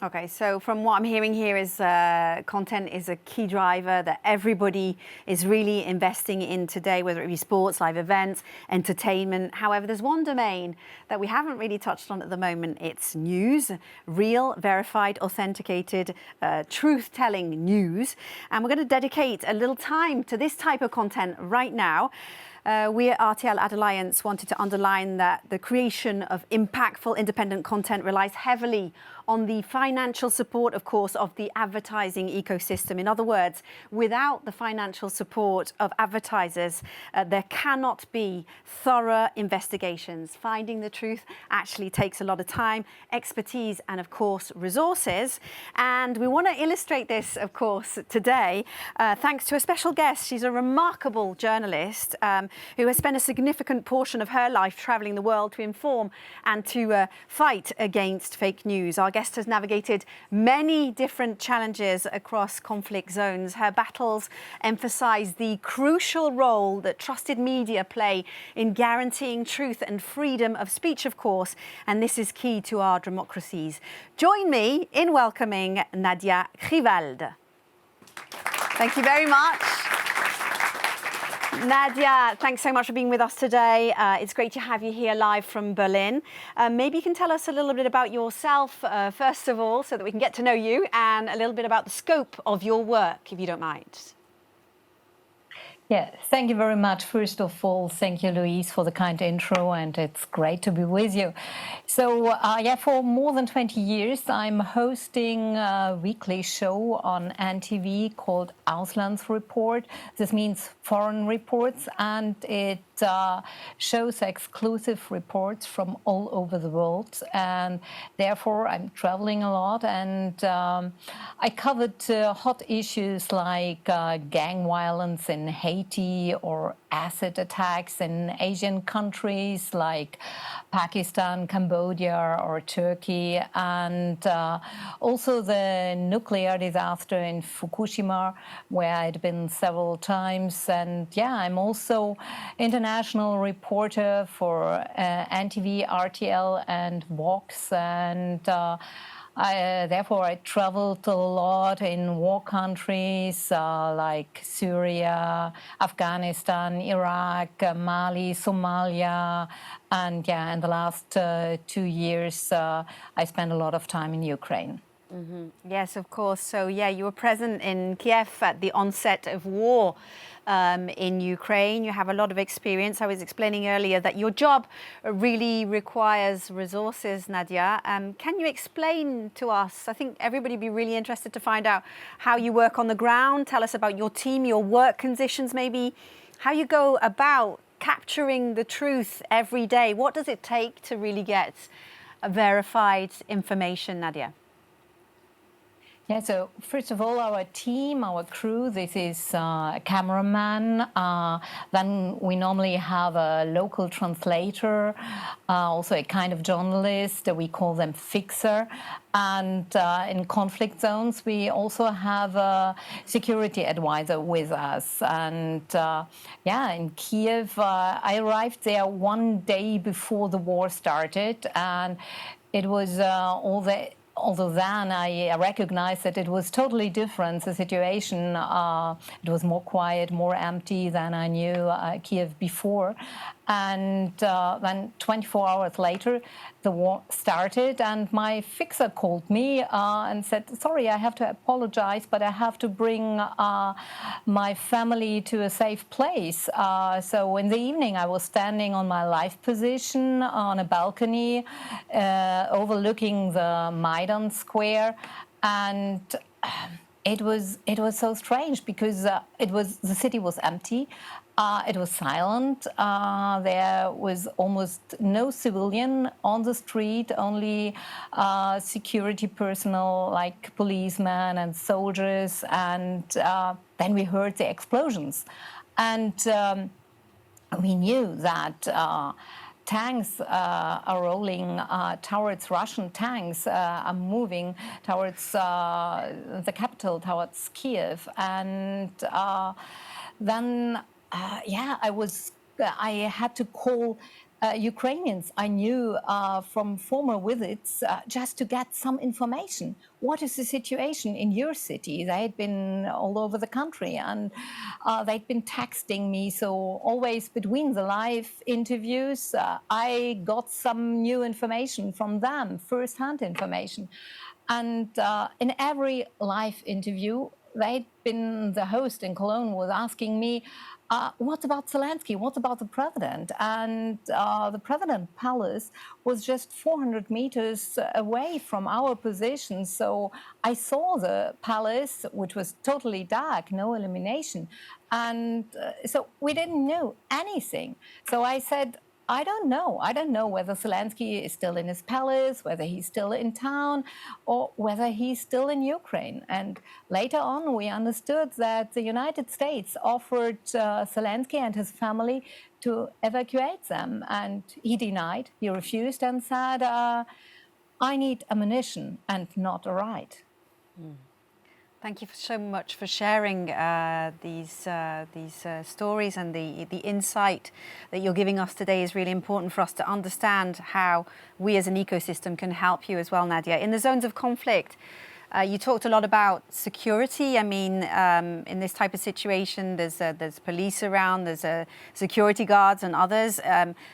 Okay, so from what I'm hearing here is content is a key driver that everybody is really investing in today, whether it be sports, live events, entertainment. However, there's one domain that we haven't really touched on at the moment. It's news, real, verified, authenticated, truth-telling news. And we're going to dedicate a little time to this type of content right now. We at RTL Ad Alliance wanted to underline that the creation of impactful independent content relies heavily on the financial support, of course, of the advertising ecosystem. In other words, without the financial support of advertisers, there cannot be thorough investigations. Finding the truth actually takes a lot of time, expertise, and of course, resources. And we want to illustrate this, of course, today, thanks to a special guest. She's a remarkable journalist who has spent a significant portion of her life traveling the world to inform and to fight against fake news. Our guest has navigated many different challenges across conflict zones. Her battles emphasize the crucial role that trusted media play in guaranteeing truth and freedom of speech, of course, and this is key to our democracies. Join me in welcoming Nadja Kriewalkd. Thank you very much. Nadja, thanks so much for being with us today. It's great to have you here live from Berlin. Maybe you can tell us a little bit about yourself, first of all, so that we can get to know you, and a little bit about the scope of your work, if you don't mind. Yeah, thank you very much. First of all, thank you, Louise, for the kind intro, and it's great to be with you. So, for more than 20 years, I'm hosting a weekly show on NTV called Auslandsreport. This means foreign reports, and it shows exclusive reports from all over the world. And therefore, I'm traveling a lot, and I covered hot issues like gang violence in Haiti or acid attacks in Asian countries like Pakistan, Cambodia or Turkey, and also the nuclear disaster in Fukushima, where I'd been several times. And I'm also international reporter for NTV, RTL and Vox, and therefore, I traveled a lot in war countries like Syria, Afghanistan, Iraq, Mali, Somalia, and in the last 2 years, I spent a lot of time in Ukraine. Mm-hmm. Yes, of course. So, you were present in Kiev at the onset of war in Ukraine. You have a lot of experience. I was explaining earlier that your job really requires resources, Nadja. Can you explain to us, I think everybody would be really interested to find out how you work on the ground. Tell us about your team, your work conditions, maybe how you go about capturing the truth every day. What does it take to really get verified information, Nadja? Yeah, so first of all, our team, our crew, this is a cameraman. Then we normally have a local translator, also a kind of journalist. We call them fixer. And in conflict zones, we also have a security advisor with us. And in Kiev, I arrived there 1 day before the war started. And it was Although then I recognized that it was totally different, the situation. It was more quiet, more empty than I knew Kiev before. And then 24 hours later, the war started, and my fixer called me and said, sorry, I have to apologize, but I have to bring my family to a safe place. So in the evening, I was standing on my live position on a balcony overlooking the Maidan Square, and it was so strange because the city was empty. It was silent. There was almost no civilian on the street, only security personnel like policemen and soldiers. And then we heard the explosions. And we knew that tanks are rolling towards Russian tanks, are moving towards the capital, towards Kiev. And then I had to call Ukrainians I knew from former visits just to get some information. What is the situation in your city? They had been all over the country and they'd been texting me. So always between the live interviews, I got some new information from them, first-hand information. And in every live interview, they'd been, the host in Cologne was asking me, what about Zelensky? What about the president? And the president palace was just 400 meters away from our position. So I saw the palace, which was totally dark, no illumination. And so we didn't know anything. So I said, I don't know. I don't know whether Zelensky is still in his palace, whether he's still in town, or whether he's still in Ukraine. And later on, we understood that the United States offered Zelensky and his family to evacuate them. And he denied, he refused and said, I need ammunition and not a ride. Thank you so much for sharing these stories, and the insight that you're giving us today is really important for us to understand how we as an ecosystem can help you as well, Nadja. In the zones of conflict, you talked a lot about security. I mean, in this type of situation, there's police around, there's security guards and others.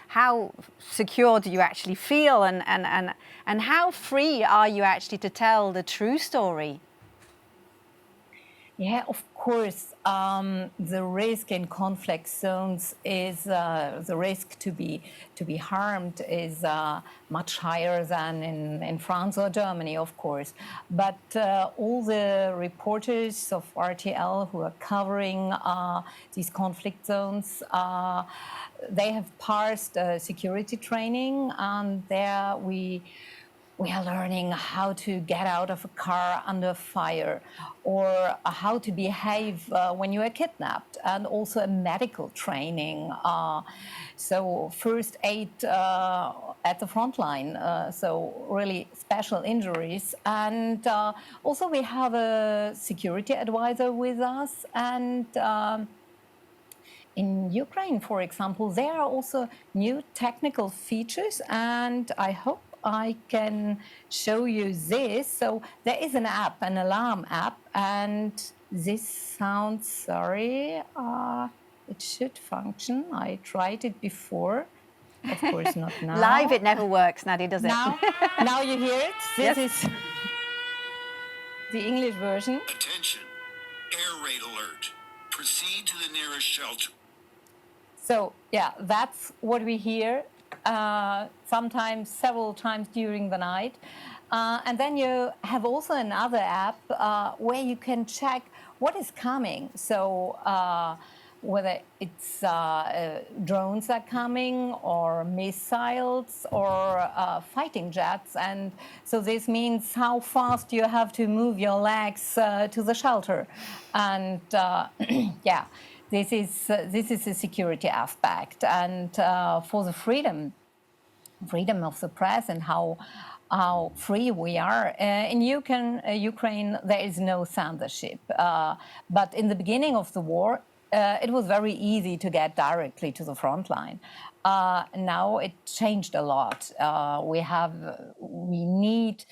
How secure do you actually feel, and how free are you actually to tell the true story? Yeah, of course, the risk in conflict zones is the risk to be harmed is much higher than in France or Germany, of course. But all the reporters of RTL who are covering these conflict zones, they have passed security training, and there we are learning how to get out of a car under fire, or how to behave when you are kidnapped, and also a medical training. So first aid at the front line, so really special injuries. And also we have a security advisor with us. And in Ukraine, for example, there are also new technical features, and I hope I can show you this. So there is an app, an alarm app, and this sounds, sorry, it should function. I tried it before. Of course, not now. Live, it never works, Nadja, does it? Now you hear it. This is the English version. Attention, air raid alert. Proceed to the nearest shelter. So yeah, that's what we hear. Sometimes several times during the night. And then you have also another app where you can check what is coming. So whether it's drones are coming, or missiles, or fighting jets. And so this means how fast you have to move your legs to the shelter. And yeah. This is a security aspect, and for the freedom of the press and how free we are. In Ukraine, there is no censorship, but in the beginning of the war, it was very easy to get directly to the front line. Now it changed a lot. We need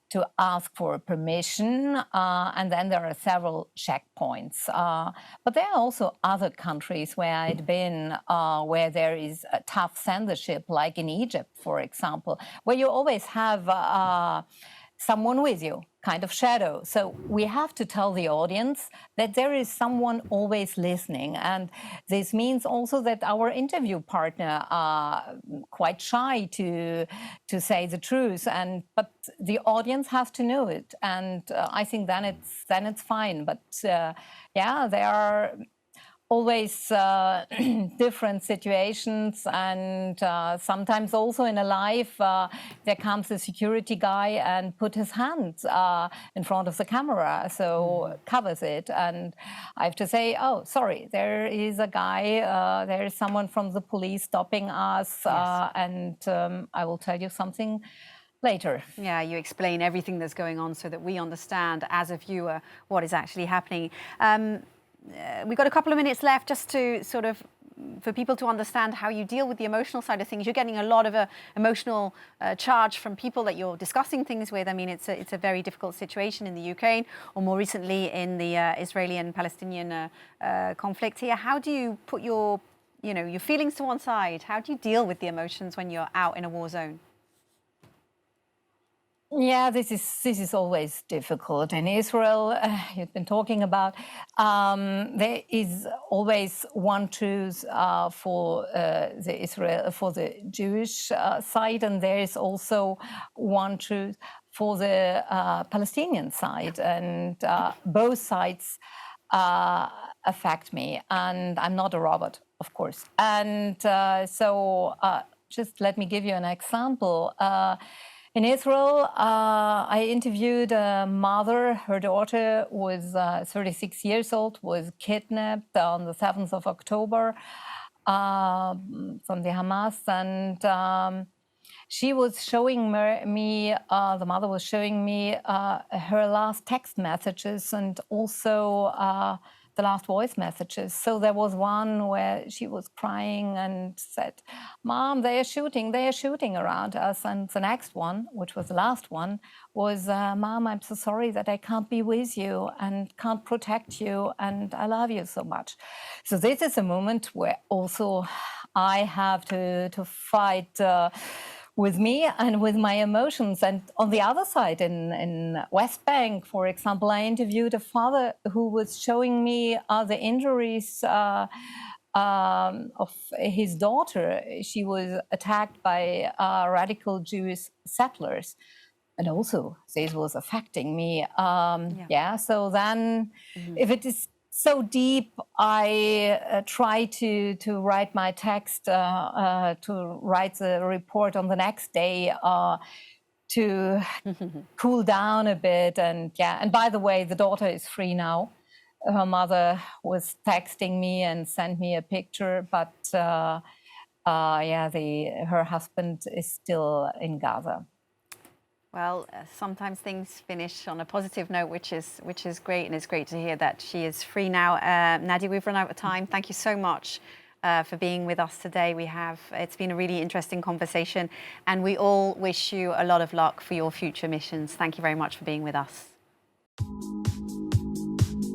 to ask for permission, and then there are several checkpoints. But there are also other countries where I'd been, where there is a tough censorship, like in Egypt, for example, where you always have someone with you, kind of shadow. So we have to tell the audience that there is someone always listening. And this means also that our interview partner are quite shy to say the truth. But the audience has to know it. And I think then it's fine. But yeah, there are always different situations, and sometimes also in a live there comes a security guy and put his hands in front of the camera, so covers it, and I have to say, oh, sorry, there is a guy, there is someone from the police stopping us, yes. And I will tell you something later. Yeah, you explain everything that's going on so that we understand as a viewer what is actually happening. We've got a couple of minutes left just to sort of for people to understand how you deal with the emotional side of things. You're getting a lot of emotional charge from people that you're discussing things with. I mean, it's a very difficult situation in the Ukraine, or more recently in the Israeli and Palestinian conflict here. How do you put your feelings to one side? How do you deal with the emotions when you're out in a war zone? Yeah, this is always difficult. In Israel, you've been talking about, there is always one truth for the Jewish side, and there is also one truth for the Palestinian side, and both sides affect me. And I'm not a robot, of course. And just let me give you an example. In Israel, I interviewed a mother. Her daughter was 36 years old, was kidnapped on the 7th of October from the Hamas. And she was showing me, the mother was showing me her last text messages and also the last voice messages. So there was one where she was crying and said, "Mom, they are shooting around us." And the next one, which was the last one, was, "Mom, I'm so sorry that I can't be with you and can't protect you, and I love you so much." So this is a moment where also I have to fight with me and with my emotions. And on the other side, in West Bank, for example, I interviewed a father who was showing me the injuries of his daughter. She was attacked by radical Jewish settlers. And also, this was affecting me. So then, if it is so deep, I try to write my text, to write the report on the next day, to cool down a bit. And by the way, the daughter is free now. Her mother was texting me and sent me a picture, but her husband is still in Gaza. Well, sometimes things finish on a positive note, which is great, and it's great to hear that she is free now. Nadja, we've run out of time. Thank you so much for being with us today. It's been a really interesting conversation, and we all wish you a lot of luck for your future missions. Thank you very much for being with us.